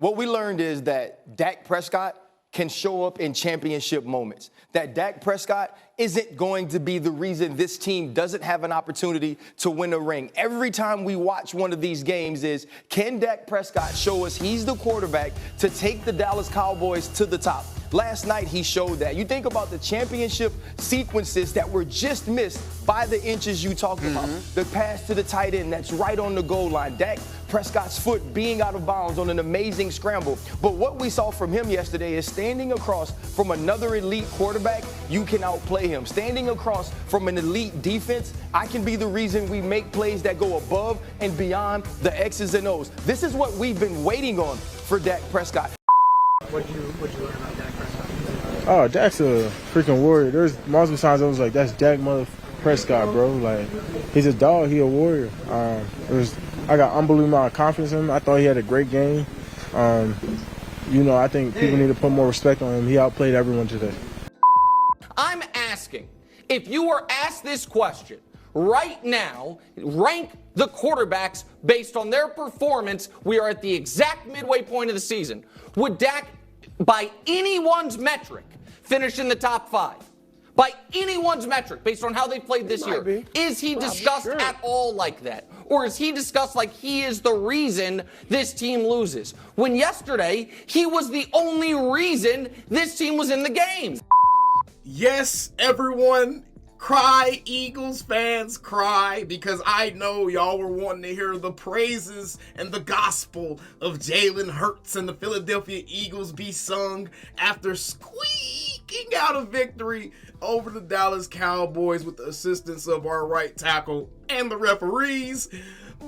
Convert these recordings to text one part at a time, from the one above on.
What we learned is that Dak Prescott can show up in championship moments. That Dak Prescott isn't going to be the reason this team doesn't have an opportunity to win a ring. Every time we watch one of these games is, can Dak Prescott show us he's the quarterback to take the Dallas Cowboys to the top? Last night, he showed that. You think about the championship sequences that were just missed by the inches you talked about. The pass to the tight end that's right on the goal line. Dak Prescott's foot being out of bounds on an amazing scramble. But what we saw from him yesterday is standing across from another elite quarterback, you can outplay him. Standing across from an elite defense, I can be the reason we make plays that go above and beyond the X's and O's. This is what we've been waiting on for Dak Prescott. What'd you learn about Dak Prescott? Oh, Dak's a freaking warrior. There's multiple times I was like, that's Dak Prescott, bro. Like, he's a dog. He a warrior. I got unbelievable amount of confidence in him. I thought he had a great game. I think people need to put more respect on him. He outplayed everyone today. I'm asking, if you were asked this question right now, rank the quarterbacks based on their performance. We are at the exact midway point of the season. Would Dak, by anyone's metric, finish in the top 5? By anyone's metric, based on how they played this year, is he discussed at all like that? Or is he discussed like he is the reason this team loses? When yesterday, he was the only reason this team was in the game. Yes, everyone, cry, Eagles fans, cry, because I know y'all were wanting to hear the praises and the gospel of Jalen Hurts and the Philadelphia Eagles be sung after squeaking out a victory over the Dallas Cowboys with the assistance of our right tackle and the referees.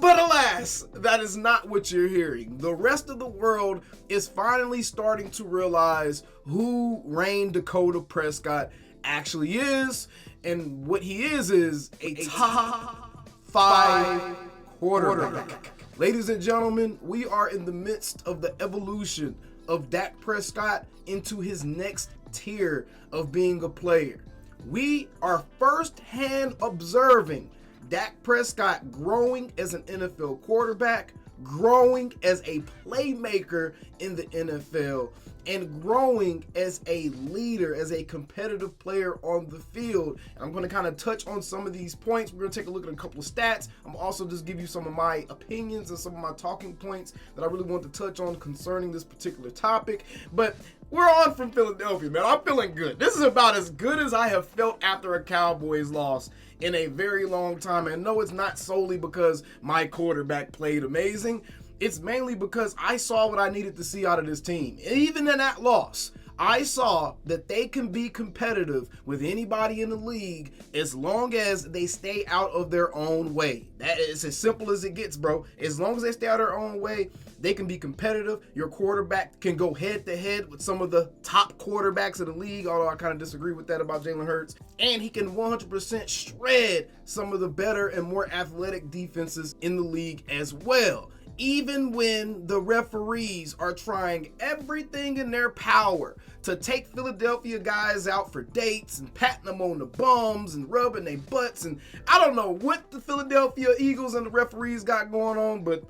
But alas, that is not what you're hearing. The rest of the world is finally starting to realize who Rain Dakota Prescott actually is. And what he is a top 5 quarterback. Ladies and gentlemen, we are in the midst of the evolution of Dak Prescott into his next tier of being a player. We are firsthand observing Dak Prescott growing as an NFL quarterback, growing as a playmaker in the NFL, and growing as a leader, as a competitive player on the field. And I'm going to kind of touch on some of these points. We're going to take a look at a couple of stats. I'm also just give you some of my opinions and some of my talking points that I really want to touch on concerning this particular topic. But we're on from Philadelphia, man. I'm feeling good. This is about as good as I have felt after a Cowboys loss in a very long time. And no, it's not solely because my quarterback played amazing. It's mainly because I saw what I needed to see out of this team. Even in that loss, I saw that they can be competitive with anybody in the league as long as they stay out of their own way. That is as simple as it gets, bro. As long as they stay out of their own way, they can be competitive. Your quarterback can go head to head with some of the top quarterbacks of the league, although I kind of disagree with that about Jalen Hurts. And he can 100% shred some of the better and more athletic defenses in the league as well. Even when the referees are trying everything in their power to take Philadelphia guys out for dates and patting them on the bums and rubbing their butts, and I don't know what the Philadelphia Eagles and the referees got going on, but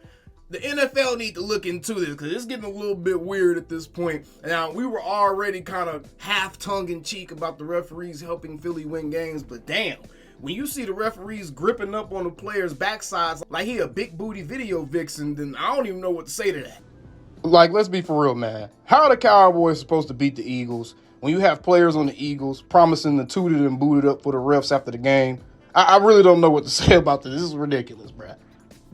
the NFL need to look into this because it's getting a little bit weird at this point. Now, we were already kind of half tongue-in-cheek about the referees helping Philly win games, but damn, when you see the referees gripping up on the players' backsides like he a big booty video vixen, then I don't even know what to say to that. Like, let's be for real, man. How are the Cowboys supposed to beat the Eagles when you have players on the Eagles promising to toot it and boot it up for the refs after the game? I really don't know what to say about this. This is ridiculous, bruh.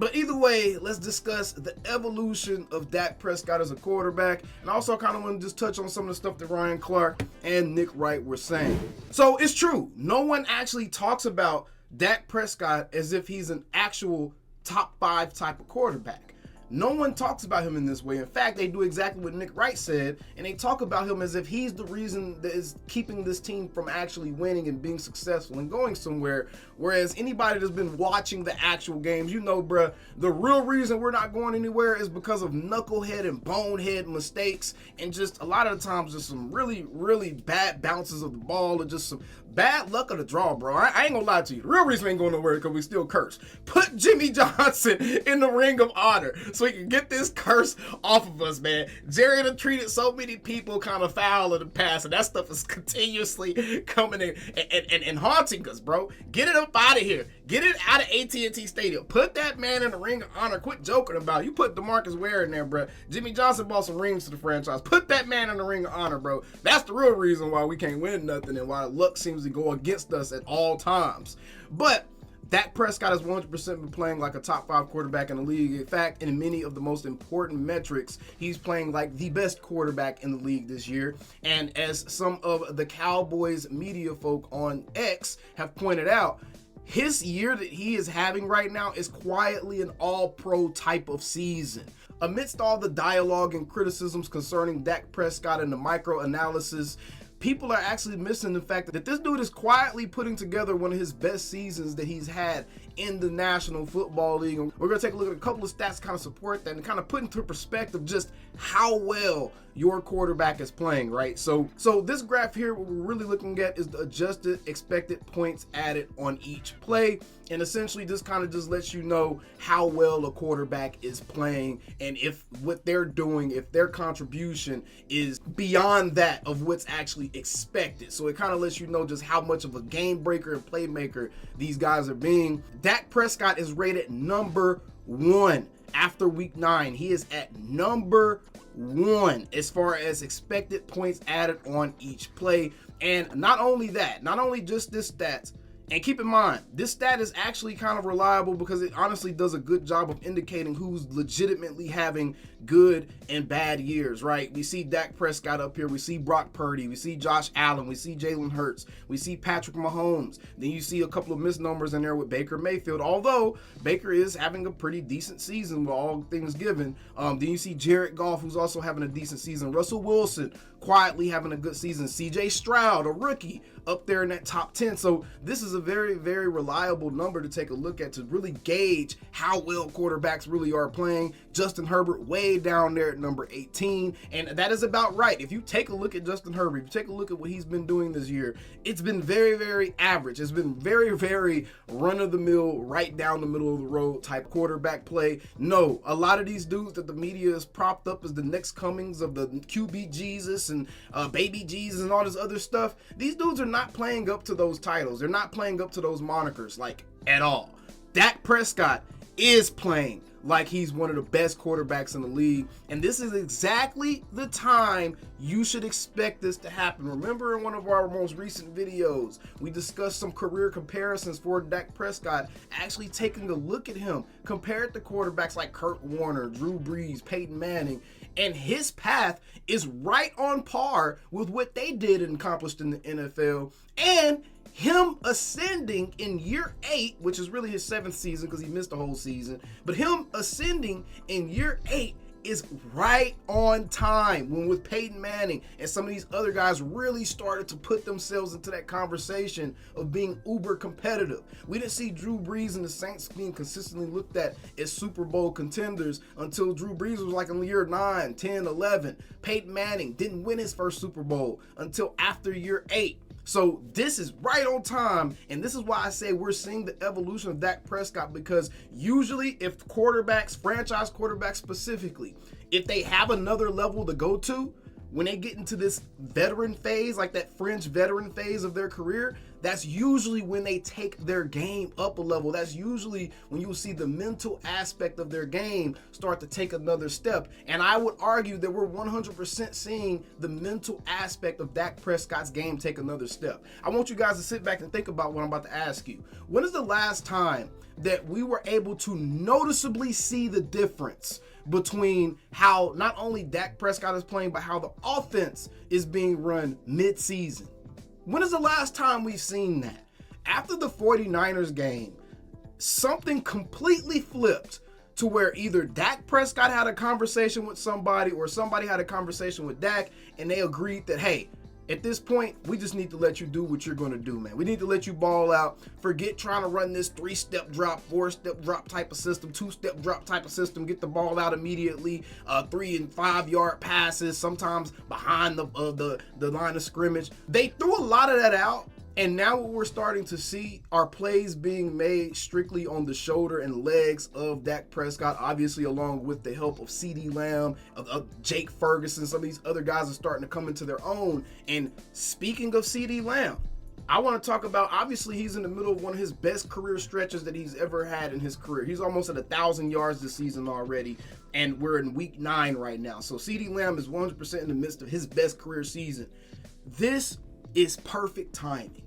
But either way, let's discuss the evolution of Dak Prescott as a quarterback. And I also kind of want to just touch on some of the stuff that Ryan Clark and Nick Wright were saying. So it's true. No one actually talks about Dak Prescott as if he's an actual top 5 type of quarterback. No one talks about him in this way. In fact, they do exactly what Nick Wright said, and they talk about him as if he's the reason that is keeping this team from actually winning and being successful and going somewhere. Whereas anybody that's been watching the actual games, you know, bruh, the real reason we're not going anywhere is because of knucklehead and bonehead mistakes and just a lot of the times just some really, really bad bounces of the ball or just some bad luck of the draw, bro. I ain't gonna lie to you. The real reason we ain't going nowhere is because we still cursed. Put Jimmy Johnson in the Ring of Honor so we can get this curse off of us, man. Jerry done treated so many people kind of foul in the past, and that stuff is continuously coming in and haunting us, bro. Get it up out of here. Get it out of AT&T Stadium. Put that man in the Ring of Honor. Quit joking about it. You put DeMarcus Ware in there, bro. Jimmy Johnson bought some rings to the franchise. Put that man in the Ring of Honor, bro. That's the real reason why we can't win nothing and why luck seems to go against us at all times. But Dak Prescott has 100% been playing like a top 5 quarterback in the league. In fact, in many of the most important metrics, he's playing like the best quarterback in the league this year. And as some of the Cowboys media folk on X have pointed out, his year that he is having right now is quietly an all-pro type of season. Amidst all the dialogue and criticisms concerning Dak Prescott and the micro-analysis, people are actually missing the fact that this dude is quietly putting together one of his best seasons that he's had in the National Football League. And we're going to take a look at a couple of stats to kind of support that and kind of put into perspective just how well your quarterback is playing, right? So this graph here, what we're really looking at is the adjusted expected points added on each play. And essentially this kind of just lets you know how well a quarterback is playing and if what they're doing, if their contribution is beyond that of what's actually expected. So it kind of lets you know just how much of a game breaker and playmaker these guys are being. Dak Prescott is rated number 1 after week 9. He is at number 1 as far as expected points added on each play. And not only that, not only just this stats, and keep in mind, this stat is actually kind of reliable because it honestly does a good job of indicating who's legitimately having good and bad years, right? We see Dak Prescott up here. We see Brock Purdy. We see Josh Allen. We see Jalen Hurts. We see Patrick Mahomes. Then you see a couple of misnomers in there with Baker Mayfield, although Baker is having a pretty decent season with all things given. Then you see Jared Goff, who's also having a decent season. Russell Wilson quietly having a good season. CJ Stroud, a rookie, up there in that top 10. So this is a very, very reliable number to take a look at to really gauge how well quarterbacks really are playing. Justin Herbert way down there at number 18. And that is about right. If you take a look at Justin Herbert, if you take a look at what he's been doing this year, it's been very, very average. It's been very, very run-of-the-mill, right down the middle of the road type quarterback play. No, a lot of these dudes that the media has propped up as the next comings of the QB Jesus and baby Jesus and all this other stuff, these dudes are not playing up to those titles. They're not playing up to those monikers like at all. Dak Prescott is playing like he's one of the best quarterbacks in the league, and this is exactly the time you should expect this to happen. Remember, in one of our most recent videos, we discussed some career comparisons for Dak Prescott, actually taking a look at him compared to quarterbacks like Kurt Warner, Drew Brees, Peyton Manning, and his path is right on par with what they did and accomplished in the NFL. And him ascending in year 8, which is really his 7th season because he missed the whole season, but him ascending in year 8 is right on time when with Peyton Manning and some of these other guys really started to put themselves into that conversation of being uber competitive. We didn't see Drew Brees and the Saints being consistently looked at as Super Bowl contenders until Drew Brees was like in year 9, 10, 11. Peyton Manning didn't win his first Super Bowl until after year 8. So this is right on time, and this is why I say we're seeing the evolution of Dak Prescott, because usually if quarterbacks, franchise quarterbacks specifically, if they have another level to go to, when they get into this veteran phase, like that fringe veteran phase of their career, that's usually when they take their game up a level. That's usually when you see the mental aspect of their game start to take another step. And I would argue that we're 100% seeing the mental aspect of Dak Prescott's game take another step. I want you guys to sit back and think about what I'm about to ask you. When is the last time that we were able to noticeably see the difference between how not only Dak Prescott is playing, but how the offense is being run mid-season? When is the last time we've seen that? After the 49ers game, something completely flipped to where either Dak Prescott had a conversation with somebody or somebody had a conversation with Dak, and they agreed that, hey, at this point, we just need to let you do what you're going to do, man. We need to let you ball out. Forget trying to run this 3-step drop, 4-step drop type of system, 2-step drop type of system. Get the ball out immediately. 3 and 5 yard passes, sometimes behind the line of scrimmage. They threw a lot of that out, And now what we're starting to see are plays being made strictly on the shoulder and legs of Dak Prescott, obviously along with the help of CeeDee Lamb, of Jake Ferguson. Some of these other guys are starting to come into their own. And speaking of CeeDee Lamb, I want to talk about, obviously he's in the middle of one of his best career stretches that he's ever had in his career. He's almost at 1,000 yards this season already, and we're in week 9 right now. So CeeDee Lamb is 100% in the midst of his best career season. This is perfect timing.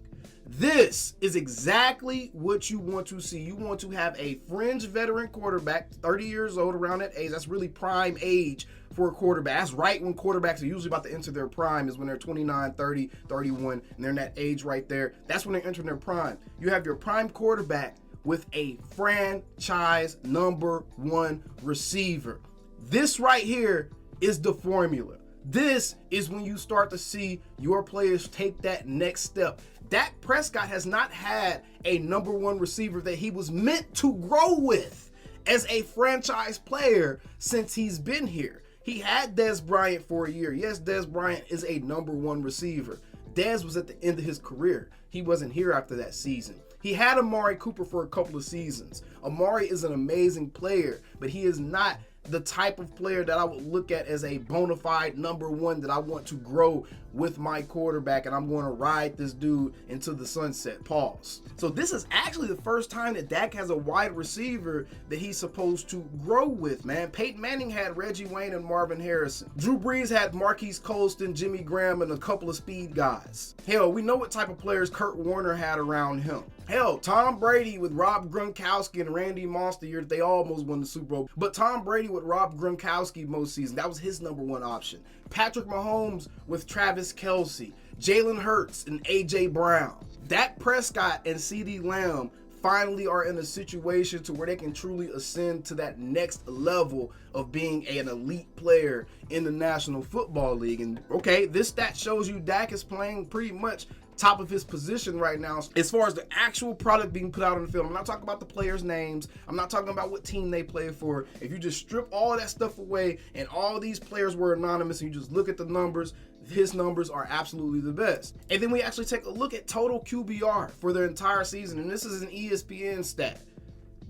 This is exactly what you want to see. You want to have a fringe veteran quarterback, 30 years old, around that age. That's really prime age for a quarterback. That's right when quarterbacks are usually about to enter their prime, is when they're 29, 30, 31, and they're in that age right there. That's when they're entering their prime. You have your prime quarterback with a franchise #1 receiver. This right here is the formula. This is when you start to see your players take that next step. Dak Prescott has not had a #1 receiver that he was meant to grow with as a franchise player since he's been here. He had Dez Bryant for a year. Yes, Dez Bryant is a #1 receiver. Dez was at the end of his career. He wasn't here after that season. He had Amari Cooper for a couple of seasons. Amari is an amazing player, but he is not the type of player that I would look at as a bona fide #1 that I want to grow with my quarterback, and I'm going to ride this dude into the sunset. Pause. So this is actually the first time that Dak has a wide receiver that he's supposed to grow with, man. Peyton Manning had Reggie Wayne and Marvin Harrison. Drew Brees had Marquise Colston, Jimmy Graham, and a couple of speed guys. Hell, we know what type of players Kurt Warner had around him. Hell, Tom Brady with Rob Gronkowski and Randy Moss the year they almost won the Super Bowl. But Tom Brady with Rob Gronkowski most seasons, that was his #1 option. Patrick Mahomes with Travis Kelce, Jalen Hurts and A.J. Brown. Dak Prescott and CeeDee Lamb finally are in a situation to where they can truly ascend to that next level of being an elite player in the National Football League. And okay, this stat shows you Dak is playing pretty much top of his position right now as far as the actual product being put out on the field. I'm not talking about the players' names. I'm not talking about what team they play for. If you just strip all of that stuff away and all these players were anonymous and you just look at the numbers, his numbers are absolutely the best. And then we actually take a look at total QBR for their entire season, and this is an ESPN stat.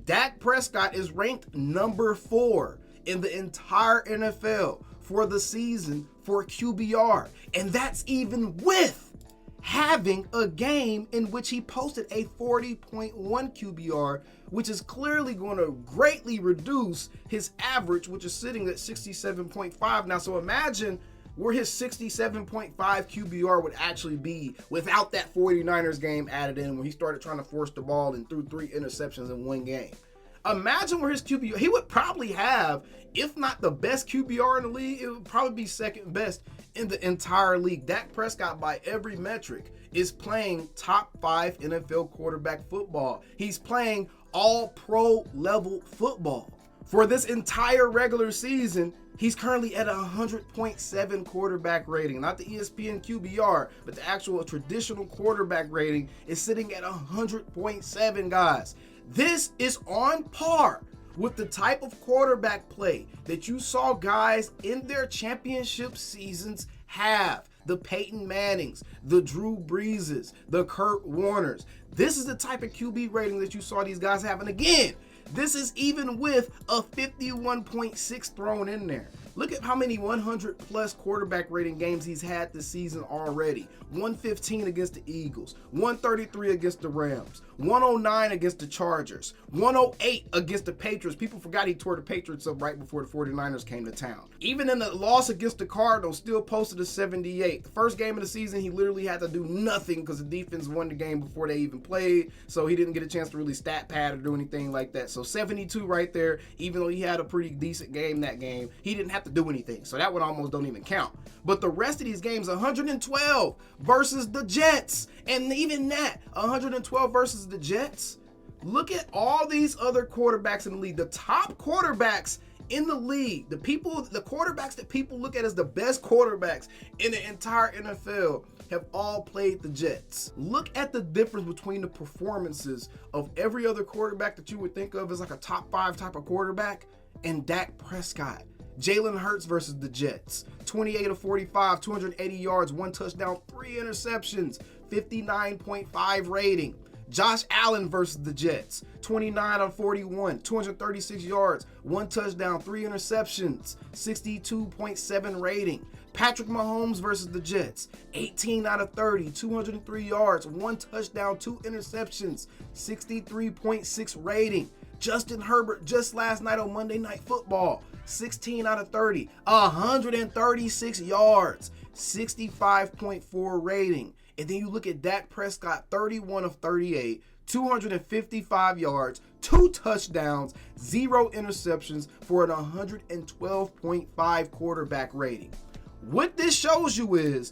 Dak Prescott is ranked #4 in the entire NFL for the season for QBR, and that's even with having a game in which he posted a 40.1 QBR, which is clearly going to greatly reduce his average, which is sitting at 67.5 now. So imagine where his 67.5 QBR would actually be without that 49ers game added in, when he started trying to force the ball and threw 3 interceptions in one game. Imagine where his QBR, he would probably have, if not the best QBR in the league, it would probably be second best in the entire league. Dak Prescott, by every metric, is playing top 5 NFL quarterback football. He's playing all pro level football. For this entire regular season, he's currently at a 100.7 quarterback rating. Not the ESPN QBR, but the actual traditional quarterback rating is sitting at 100.7, guys. This is on par with the type of quarterback play that you saw guys in their championship seasons have. The Peyton Mannings, the Drew Breeses, the Kurt Warners. This is the type of QB rating that you saw these guys have. And again, this is even with a 51.6 thrown in there. Look at how many 100+ quarterback rating games he's had this season already. 115 against the Eagles, 133 against the Rams, 109 against the Chargers, 108 against the Patriots. People forgot he tore the Patriots up right before the 49ers came to town. Even in the loss against the Cardinals, still posted a 78. The first game of the season, he literally had to do nothing because the defense won the game before they even played, so he didn't get a chance to really stat pad or do anything like that. So 72 right there, even though he had a pretty decent game that game, he didn't have to do anything, so that one almost don't even count. But the rest of these games, 112 versus the Jets, and even that, 112 versus the Jets. Look at all these other quarterbacks in the league. The top quarterbacks in the league, the quarterbacks that people look at as the best quarterbacks in the entire NFL, have all played the Jets. Look at the difference between the performances of every other quarterback that you would think of as like a top 5 type of quarterback and Dak Prescott. Jalen Hurts versus the Jets. 28 of 45, 280 yards, 1 touchdown, 3 interceptions, 59.5 rating. Josh Allen versus the Jets. 29 of 41, 236 yards, 1 touchdown, 3 interceptions, 62.7 rating. Patrick Mahomes versus the Jets. 18 out of 30, 203 yards, 1 touchdown, 2 interceptions, 63.6 rating. Justin Herbert just last night on Monday Night Football. 16 out of 30, 136 yards, 65.4 rating. And then you look at Dak Prescott, 31 of 38, 255 yards, 2 touchdowns, 0 interceptions for an 112.5 quarterback rating. What this shows you is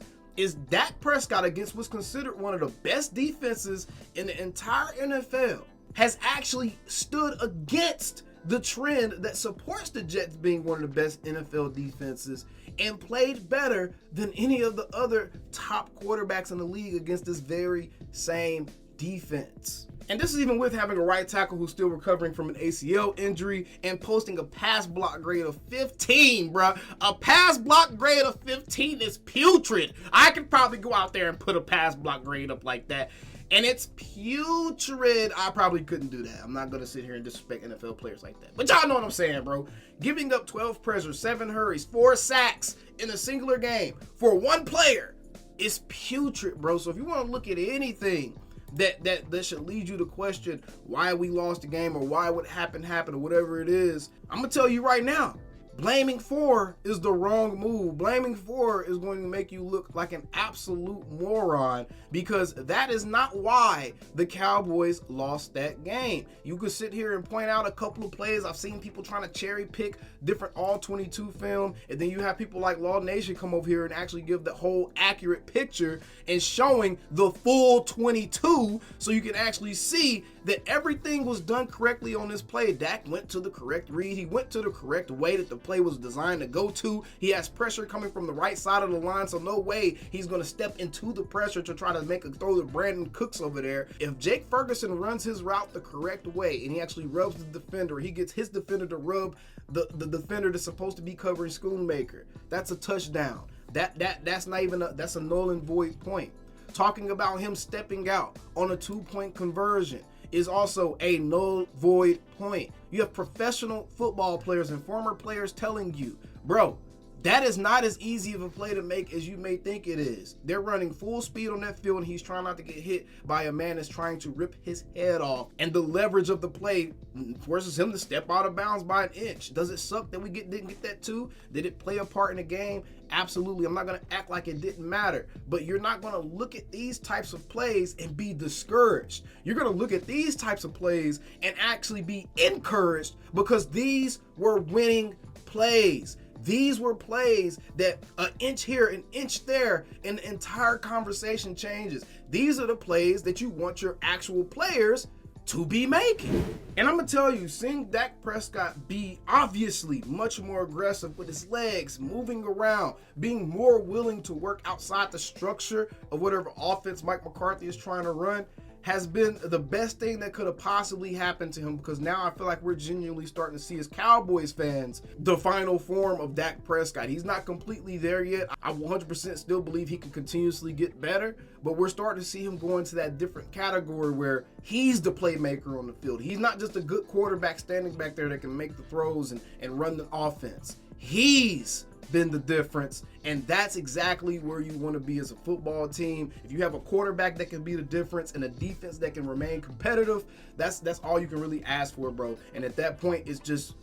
Dak Prescott, against what's considered one of the best defenses in the entire NFL, has actually stood against the trend that supports the Jets being one of the best NFL defenses and played better than any of the other top quarterbacks in the league against this very same defense. And this is even with having a right tackle who's still recovering from an ACL injury and posting a pass block grade of 15, bruh. A pass block grade of 15 is putrid. I could probably go out there and put a pass block grade up like that. And it's putrid. I probably couldn't do that. I'm not going to sit here and disrespect NFL players like that. But y'all know what I'm saying, bro. Giving up 12 pressures, 7 hurries, 4 sacks in a singular game for one player is putrid, bro. So if you want to look at anything that should lead you to question why we lost the game or why what happened or whatever it is, I'm going to tell you right now. Blaming for is the wrong move. Blaming for is going to make you look like an absolute moron, because that is not why the Cowboys lost that game. You could sit here and point out a couple of plays. I've seen people trying to cherry pick different all-22 film, and then you have people like Law Nation come over here and actually give the whole accurate picture and showing the full 22 so you can actually see that everything was done correctly on this play. Dak went to the correct read. He went to the correct way that the play was designed to go to. He has pressure coming from the right side of the line, so no way he's going to step into the pressure to try to make a throw to Brandon Cooks over there. If Jake Ferguson runs his route the correct way and he actually rubs the defender, he gets his defender to rub the defender that's supposed to be covering Schoonmaker, that's a touchdown. That's not even that's a null and void point. Talking about him stepping out on a 2-point conversion is also a null void point. You have professional football players and former players telling you, bro, that is not as easy of a play to make as you may think it is. They're running full speed on that field and he's trying not to get hit by a man that's trying to rip his head off. And the leverage of the play forces him to step out of bounds by an inch. Does it suck that we didn't get that too? Did it play a part in the game? Absolutely. I'm not going to act like it didn't matter. But you're not going to look at these types of plays and be discouraged. You're going to look at these types of plays and actually be encouraged, because these were winning plays. These were plays that an inch here, an inch there, and the entire conversation changes. These are the plays that you want your actual players to be making. And I'm gonna tell you, seeing Dak Prescott be obviously much more aggressive with his legs, moving around, being more willing to work outside the structure of whatever offense Mike McCarthy is trying to run, has been the best thing that could have possibly happened to him, because now I feel like we're genuinely starting to see, as Cowboys fans, the final form of Dak Prescott. He's not completely there yet. I 100% still believe he can continuously get better, but we're starting to see him go into that different category where he's the playmaker on the field. He's not just a good quarterback standing back there that can make the throws and run the offense. He's been the difference, and that's exactly where you want to be as a football team. If you have a quarterback that can be the difference and a defense that can remain competitive, that's all you can really ask for, bro. And at that point, it's just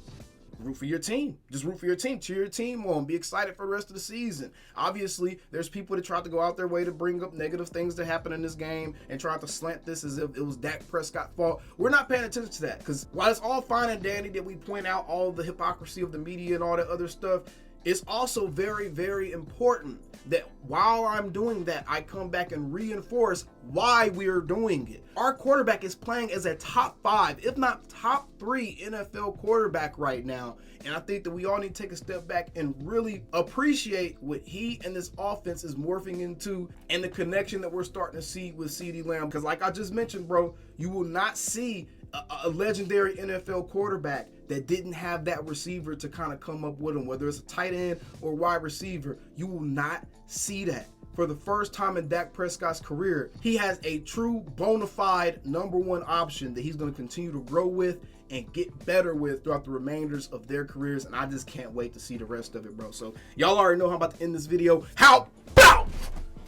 root for your team. Just root for your team. Cheer your team on. Be excited for the rest of the season. Obviously, there's people that try to go out their way to bring up negative things that happen in this game and try to slant this as if it was Dak Prescott's fault. We're not paying attention to that, because while it's all fine and dandy that we point out all the hypocrisy of the media and all that other stuff, it's also very, very important that while I'm doing that, I come back and reinforce why we're doing it. Our quarterback is playing as a top 5, if not top 3 NFL quarterback right now. And I think that we all need to take a step back and really appreciate what he and this offense is morphing into, and the connection that we're starting to see with CeeDee Lamb. Because like I just mentioned, bro, you will not see a legendary NFL quarterback that didn't have that receiver to kind of come up with him, whether it's a tight end or wide receiver. You will not see that. For the first time in Dak Prescott's career, he has a true bona fide #1 option that he's going to continue to grow with and get better with throughout the remainders of their careers, and I just can't wait to see the rest of it, bro. So y'all already know how I'm about to end this video. How about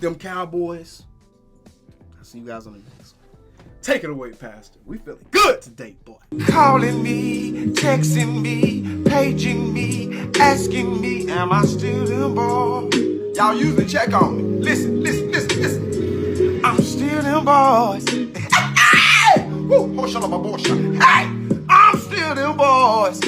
them Cowboys? I'll see you guys on the next one. Take it away, Pastor. We feeling good today, boy. Calling me, texting me, paging me, asking me, am I still them boy? Y'all usually check on me. Listen. I'm still them boys. Hey! Woo! Hey! I'm still them boys.